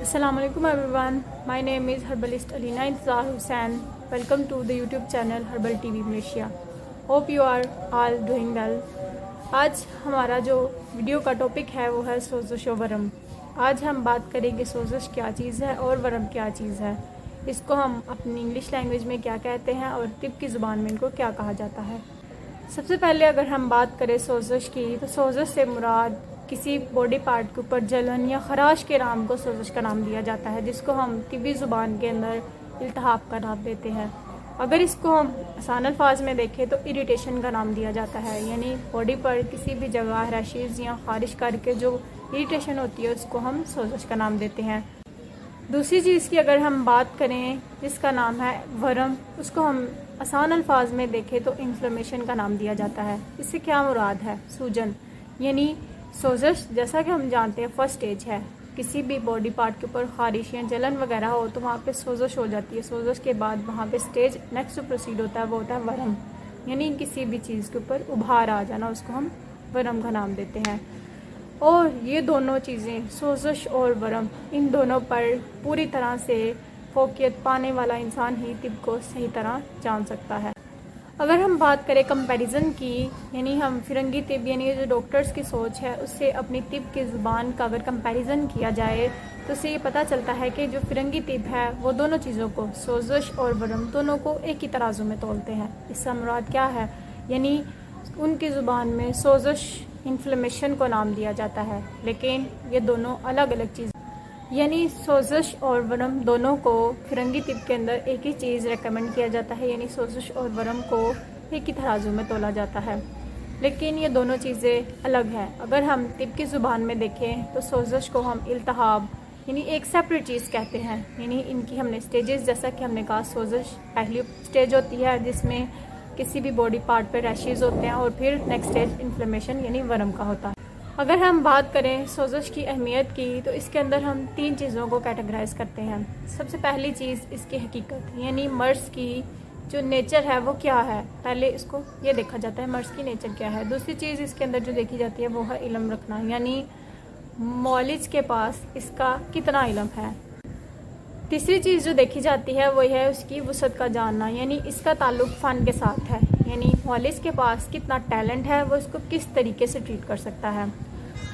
Assalamualaikum everyone. My name is herbalist Alina Intizar Hussain. Welcome to the YouTube channel Herbal TV Malaysia. Hope you are all doing well. आज हमारा जो video का topic है वो है सोजिश और वरम। आज हम बात करेंगे सोजिश क्या चीज़ है और वरम क्या चीज़ है, इसको हम अपनी इंग्लिश लैंग्वेज में क्या कहते हैं और तिब की ज़ुबान में इनको क्या कहा जाता है। सबसे पहले अगर हम बात करें सोजिश की, तो सोजिश से मुराद किसी बॉडी पार्ट के ऊपर जलन या खराश के नाम को सोजिश का नाम दिया जाता है, जिसको हम तिब्बी ज़ुबान के अंदर इल्तिहाब का नाम देते हैं। अगर इसको हम आसान अल्फाज में देखें तो इरिटेशन का नाम दिया जाता है, यानी बॉडी पर किसी भी जगह रैशेज़ या खारिश करके जो इरिटेशन होती है उसको हम सोजिश का नाम देते हैं। दूसरी चीज़ की अगर हम बात करें जिसका नाम है वरम, उसको हम आसान अल्फाज में देखें तो इन्फ्लेमेशन का नाम दिया जाता है। इससे क्या मुराद है? सूजन, यानी सोजिश जैसा कि हम जानते हैं फर्स्ट स्टेज है। किसी भी बॉडी पार्ट के ऊपर खारिश या जलन वगैरह हो तो वहाँ पे सोजिश हो जाती है। सोजिश के बाद वहाँ पे स्टेज नेक्स्ट जो प्रोसीड होता है वो होता है वरम, यानी किसी भी चीज़ के ऊपर उभार आ जाना, उसको हम वरम का नाम देते हैं। और ये दोनों चीज़ें सोजिश और वरम, इन दोनों पर पूरी तरह से फोकियत पाने वाला इंसान ही तिब को सही तरह जान सकता है। अगर हम बात करें कंपैरिजन की, यानी हम फिरंगी तिब यानी जो डॉक्टर्स की सोच है उससे अपनी तिब की ज़ुबान का अगर कंपैरिजन किया जाए तो उससे ये पता चलता है कि जो फिरंगी तिब है वो दोनों चीज़ों को, सोजिश और वरम, दोनों को एक ही तराजू में तोलते हैं। इसका मुराद क्या है? यानी उनकी ज़ुबान में सोजिश इन्फ्लेमेशन को नाम दिया जाता है, लेकिन ये दोनों अलग अलग चीज़, यानी सोजिश और वरम दोनों को फिरंगी तिब के अंदर एक ही चीज़ रेकमेंड किया जाता है, यानी सोजिश और वरम को एक ही तराजू में तोला जाता है, लेकिन ये दोनों चीज़ें अलग हैं। अगर हम तिब की ज़ुबान में देखें तो सोजिश को हम इल्तिहाब यानी एक सेपरेट चीज़ कहते हैं, यानी इनकी हमने स्टेजेस, जैसा कि हमने कहा, सोजिश पहली स्टेज होती है जिसमें किसी भी बॉडी पार्ट पर रैशेज़ होते हैं, और फिर नेक्स्ट स्टेज इन्फ्लेमेशन यानी वरम का होता है। अगर हम बात करें सोजिश की अहमियत की तो इसके अंदर हम तीन चीज़ों को कैटेगराइज करते हैं। सबसे पहली चीज़ इसकी हकीकत, यानी मर्ज़ की जो नेचर है वो क्या है, पहले इसको ये देखा जाता है मर्ज़ की नेचर क्या है। दूसरी चीज़ इसके अंदर जो देखी जाती है वो है इल्म रखना, यानी मौलिज के पास इसका कितना इल्म है। तीसरी चीज़ जो देखी जाती है वो है उसकी वसअत का जानना, यानी इसका ताल्लुक फ़न के साथ है, यानी मौलिज के पास कितना टैलेंट है, वो इसको किस तरीके से ट्रीट कर सकता है।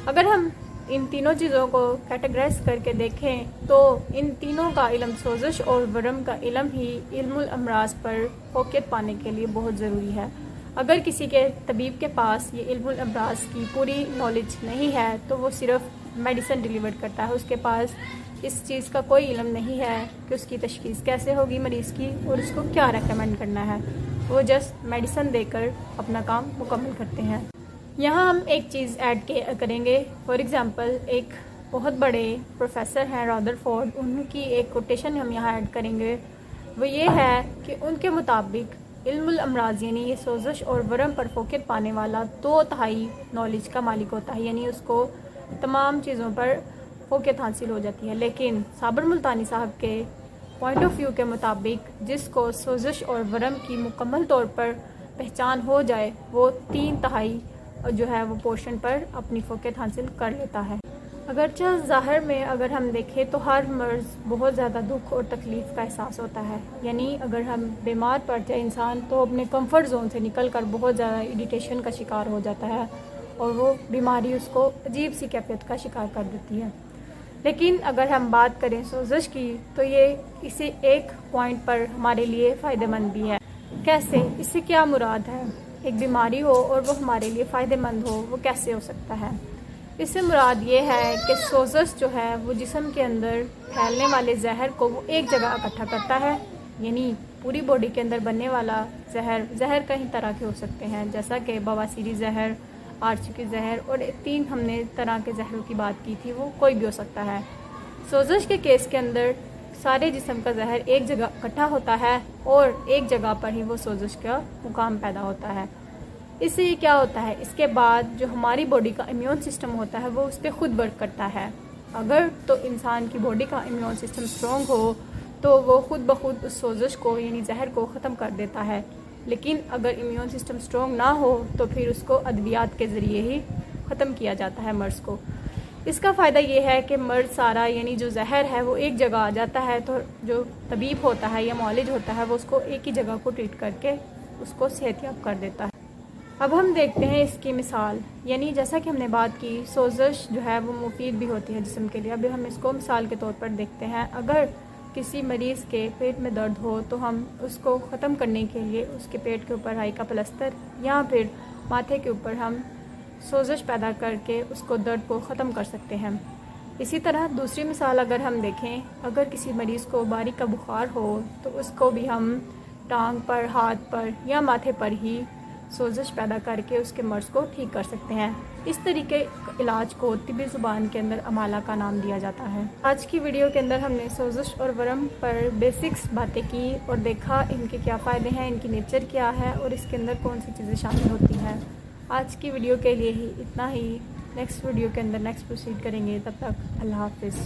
अगर हम इन तीनों चीज़ों को कैटेगराइज करके देखें तो इन तीनों का इल्म, सोजिश और वरम का इल्म ही इल्मुल अमराज पर फोकियत पाने के लिए बहुत ज़रूरी है। अगर किसी के तबीब के पास ये इल्मुल अमराज की पूरी नॉलेज नहीं है तो वो सिर्फ मेडिसिन डिलीवर करता है, उसके पास इस चीज़ का कोई इल्म नहीं है कि उसकी तशखीस कैसे होगी मरीज़ की और उसको क्या रेकमेंड करना है, वो जस्ट मेडिसिन देकर अपना काम मुकम्मल करते हैं। यहाँ हम एक चीज़ ऐड करेंगे। फॉर एग्ज़ाम्पल एक बहुत बड़े प्रोफेसर हैं रदरफोर्ड, उनकी एक कोटेशन हम यहाँ ऐड करेंगे। वो ये है कि उनके मुताबिक इल्मुल अमराज यानी ये सोजिश और वरम पर फोकियत पाने वाला 2/3 नॉलेज का मालिक होता है, यानी उसको तमाम चीज़ों पर फोकियत हासिल हो जाती है। लेकिन साबर मुल्तानी साहब के पॉइंट ऑफ व्यू के मुताबिक जिसको सोजिश और वरम की मुकम्मल तौर पर पहचान हो जाए वो 3/3 जो है वो पोर्शन पर अपनी फोकियत हासिल कर लेता है। अगरचे ज़ाहिर में अगर हम देखें तो हर मर्ज़ बहुत ज़्यादा दुख और तकलीफ़ का एहसास होता है, यानी अगर हम बीमार पड़ जाए इंसान तो अपने कंफर्ट जोन से निकल कर बहुत ज़्यादा इरिटेशन का शिकार हो जाता है और वो बीमारी उसको अजीब सी कैफियत का शिकार कर देती है। लेकिन अगर हम बात करें सोजिश की तो ये इसे एक पॉइंट पर हमारे लिए फ़ायदेमंद भी है। कैसे? इससे क्या मुराद है? एक बीमारी हो और वो हमारे लिए फ़ायदेमंद हो, वो कैसे हो सकता है? इससे मुराद ये है कि सोजिश जो है वो जिस्म के अंदर फैलने वाले जहर को वो एक जगह इकट्ठा करता है, यानी पूरी बॉडी के अंदर बनने वाला जहर कई तरह के हो सकते हैं, जैसा कि बवासीरी जहर, आर्ची की जहर, और 3 हमने तरह के जहरों की बात की थी, वो कोई भी हो सकता है। सोजिश के केस के अंदर सारे जिस्म का जहर एक जगह इकट्ठा होता है और एक जगह पर ही वो सोजिश का मुकाम पैदा होता है। इससे ये क्या होता है, इसके बाद जो हमारी बॉडी का इम्यून सिस्टम होता है वो उस पर खुद वर्क करता है। अगर तो इंसान की बॉडी का इम्यून सिस्टम स्ट्रॉन्ग हो तो वो खुद ब खुद उस सोजिश को यानी जहर को ख़त्म कर देता है, लेकिन अगर इम्यून सिस्टम स्ट्रॉन्ग ना हो तो फिर उसको अद्वियात के ज़रिए ही ख़त्म किया जाता है मर्ज़ को। इसका फ़ायदा ये है कि मर्द सारा यानी जो जहर है वो एक जगह आ जाता है, तो जो तबीब होता है या मौलिज होता है वो उसको एक ही जगह को ट्रीट करके उसको सेहतयाब कर देता है। अब हम देखते हैं इसकी मिसाल, यानी जैसा कि हमने बात की सोज़श जो है वो मुफीद भी होती है जिस्म के लिए। अभी हम इसको मिसाल के तौर पर देखते हैं। अगर किसी मरीज़ के पेट में दर्द हो तो हम उसको ख़त्म करने के लिए उसके पेट के ऊपर राई का प्लस्तर या फिर माथे के ऊपर हम सोज़श पैदा करके उसको दर्द को ख़त्म कर सकते हैं। इसी तरह दूसरी मिसाल अगर हम देखें, अगर किसी मरीज़ को बारीक का बुखार हो तो उसको भी हम टांग पर, हाथ पर या माथे पर ही सोज़श पैदा करके उसके मर्ज़ को ठीक कर सकते हैं। इस तरीके इलाज को तिब्बी ज़ुबान के अंदर अमाला का नाम दिया जाता है। आज की वीडियो के अंदर हमने सोज़श और वरम पर बेसिक्स बातें की और देखा इनके क्या फ़ायदे हैं, इनकी नेचर क्या है और इसके अंदर कौन सी चीज़ें शामिल होती हैं। आज की वीडियो के लिए ही इतना ही। नेक्स्ट वीडियो के अंदर नेक्स्ट प्रोसीड करेंगे। तब तक अल्लाह हाफ़िज़।